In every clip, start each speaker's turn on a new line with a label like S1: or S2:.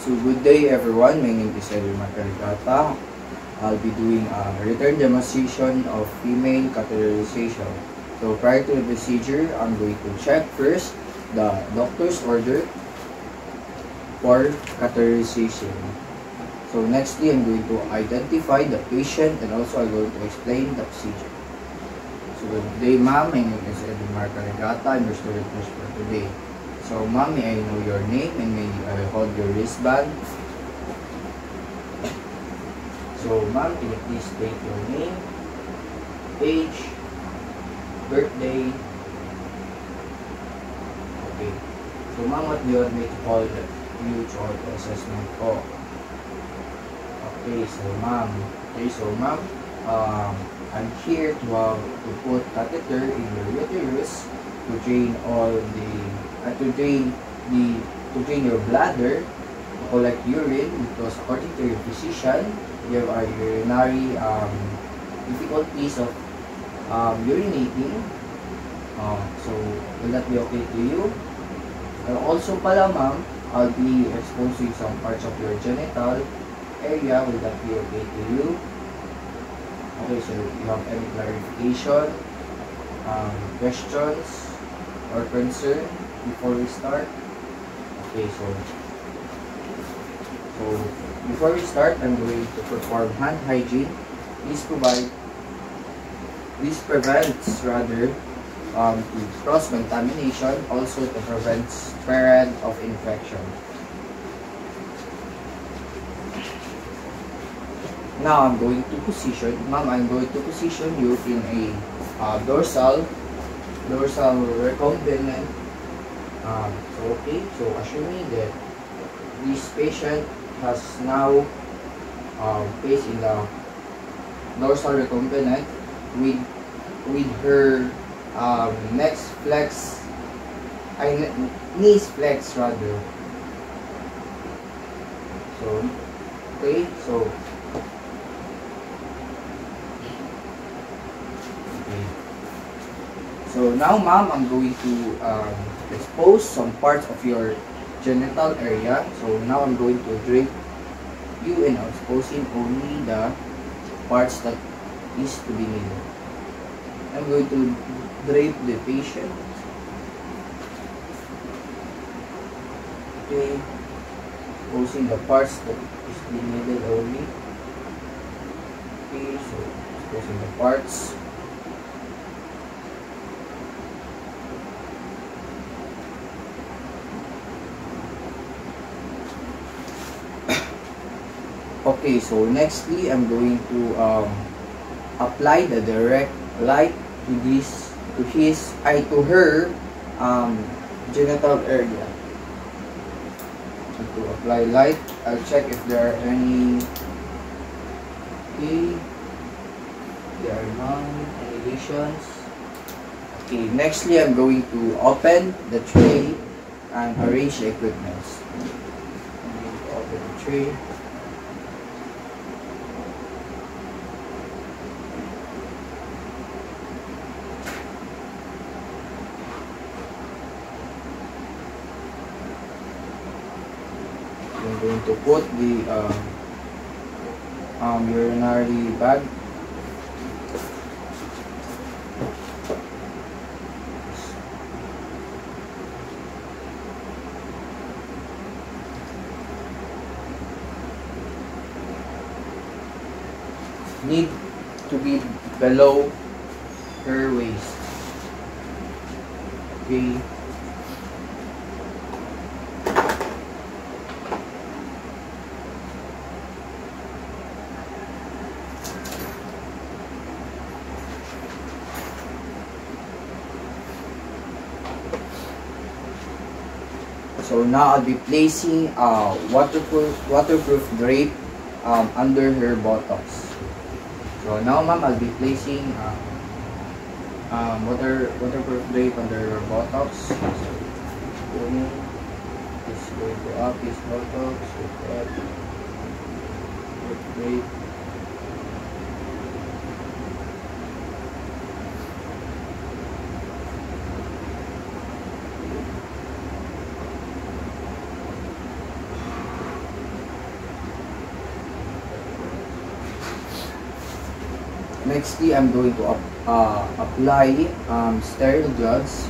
S1: So good day everyone, my name is Edwin Margarigata. I'll be doing a return demonstration of female catheterization. So prior to the procedure, I'm going to check first the doctor's order for catheterization. So nextly, I'm going to identify the patient and also I'm going to explain the procedure. So good day ma'am, my name is Edwin Margarigata. I'm your student nurse for today. So ma'am, may I know your name and may I hold your wristband? So ma'am, can you please state your name, age, birthday? Okay. So ma'am, what do you want me to call you or the assessment ko? Okay, so ma'am, I'm here to put catheter in your uterus to drain your bladder to collect urine, because according to your physician, you have urinary difficulties of urinating. So will that be okay to you? And also pala ma'am, I'll be exposing some parts of your genital area. Will that be okay to you? Okay, so you have any clarification, questions, or concern before we start? Okay, so before we start, I'm going to perform hand hygiene. This prevents to cross-contamination, also to prevent spread of infection. Now I'm going to position, ma'am, I'm going to position you in a dorsal recumbent. So assuming that this patient has now placed in the dorsal recumbent with her knees flexed rather. So okay, so now ma'am, I'm going to expose some parts of your genital area. So now I'm going to drape you and exposing only the parts that is to be needed. I'm going to drape the patient. Okay, exposing the parts that is to be needed only. Okay, so exposing the parts. Okay, so nextly, I'm going to apply the direct light to her genital area. So to apply light, I'll check if there are any. Okay, there are none. Any lesions? Okay, nextly, I'm going to open the tray and arrange the equipment. I'm going to open the tray. I'm going to put the urinary bag. Need to be below her waist. Okay. So now I'll be placing a waterproof drape under her buttocks. So now ma'am, I'll be placing waterproof drape under her buttocks. So it's going to up his buttocks with that drape. Nextly, I'm going to apply sterile gloves.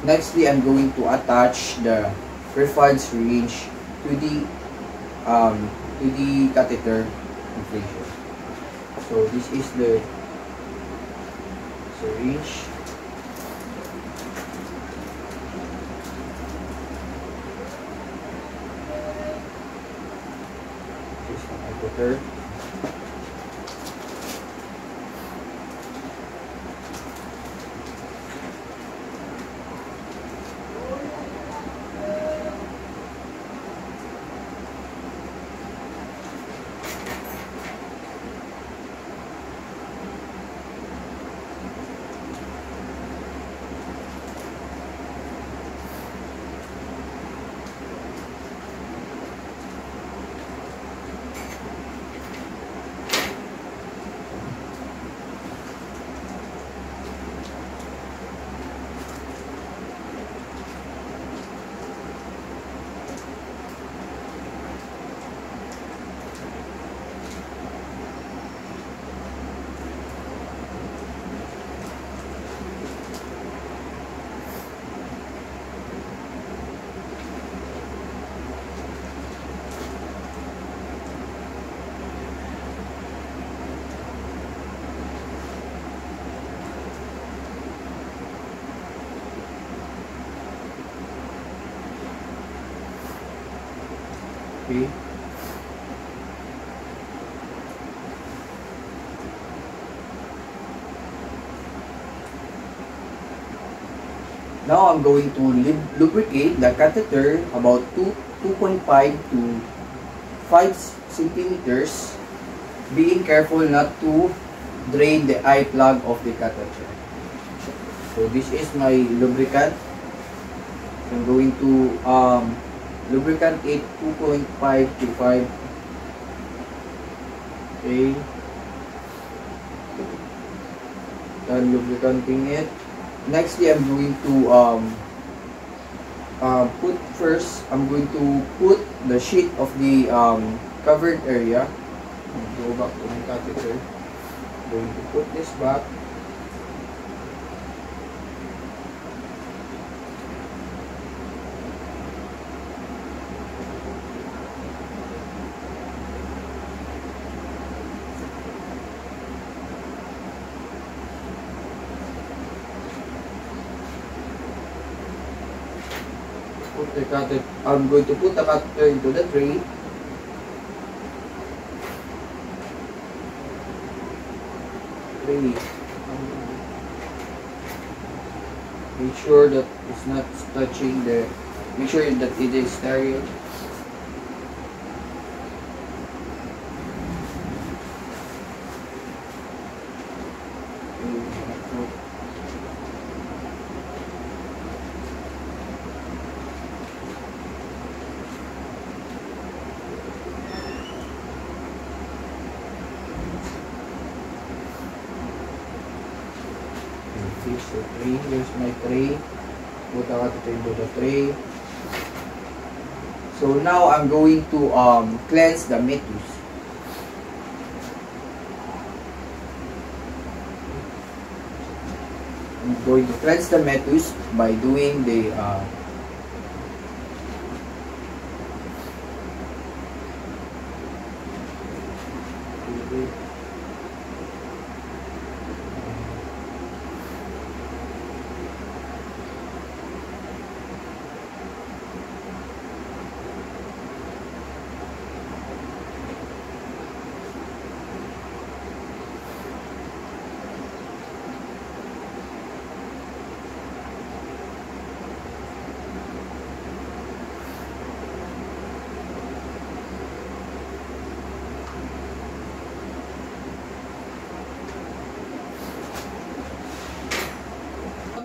S1: Nextly, I'm going to attach the preferred syringe to the catheter inflation. So this is the syringe. This is the catheter. Okay. Now I'm going to lubricate the catheter about 2.5 to 5 centimeters, being careful not to drain the eye plug of the catheter. So this is my lubricant. I'm going to lubricant it 2.5 to 5. Okay. Done lubricanting it. Nextly, I'm going to I'm going to put the sheet of the covered area. Go back to my catheter. I'm going to put this back. Put the catheter. I'm going to put the catheter into the tray. Make sure that it's not touching the. Make sure that it is stereo. Fix the tray. Here's my tray. Put the catheter into the tray. So now I'm going to cleanse the meatus. I'm going to cleanse the meatus by doing the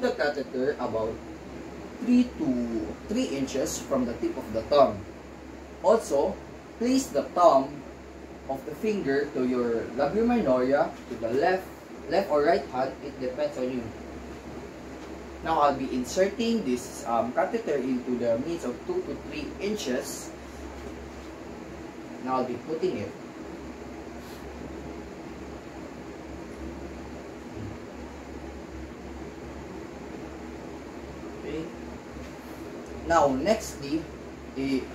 S1: the catheter about 3 to 3 inches from the tip of the thumb. Also, place the thumb of the finger to your labia minora, to the left or right hand, it depends on you. Now I'll be inserting this catheter into the means of 2 to 3 inches. Now I'll be putting it. Now, nextly, if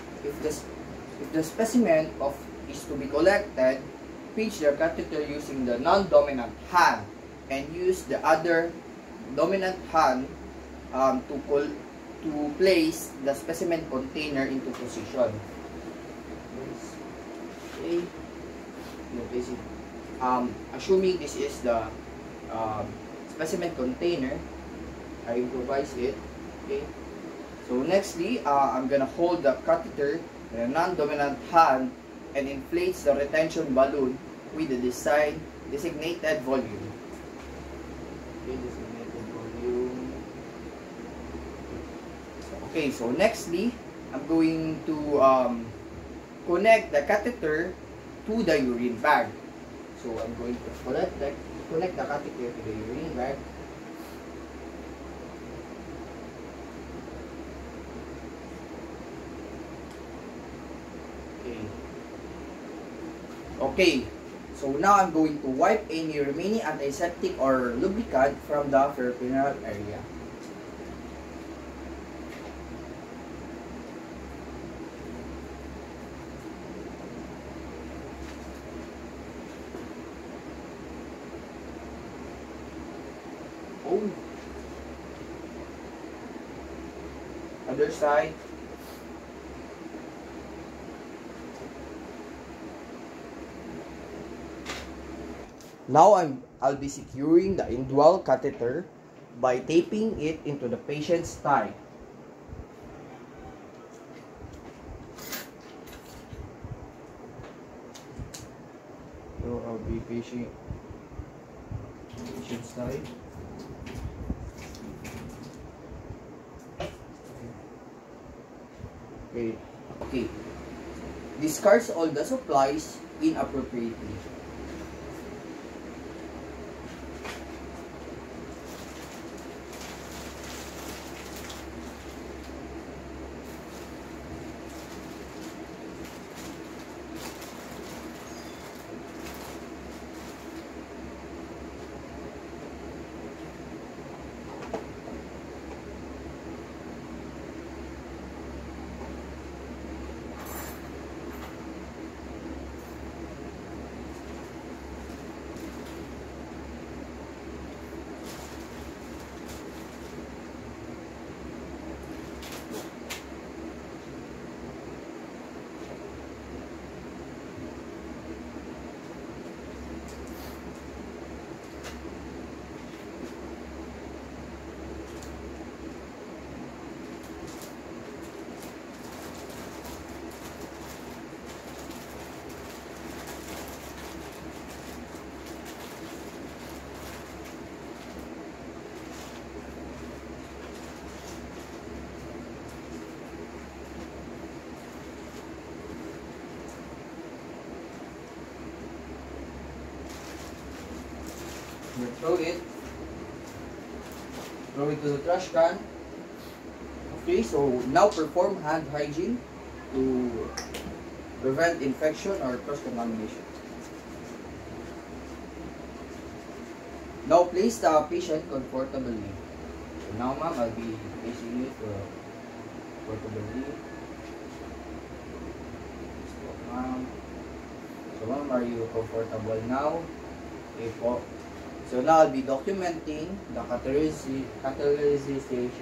S1: the specimen is to be collected, pinch the catheter using the non-dominant hand and use the other dominant hand to place the specimen container into position. Okay. Assuming this is the specimen container, I improvise it. Okay. So nextly, I'm gonna hold the catheter in a non-dominant hand and inflates the retention balloon with the designated volume. Okay, designated volume. Okay, so nextly, I'm going to connect the catheter to the urine bag. So I'm going to connect the catheter to the urine bag. Okay, so now I'm going to wipe any remaining antiseptic or lubricant from the peritoneal area. Oh. Other side. Now I'll be securing the indwell catheter by taping it into the patient's thigh. So I'll be patient's thigh. Okay. Discards all the supplies inappropriately. Throw it to the trash can. Okay, so now perform hand hygiene to prevent infection or cross-contamination. Now place the patient comfortably. So now ma'am, I'll be placing you comfortably. So ma'am, are you comfortable now? Okay po. So now I'll be documenting the catheterization.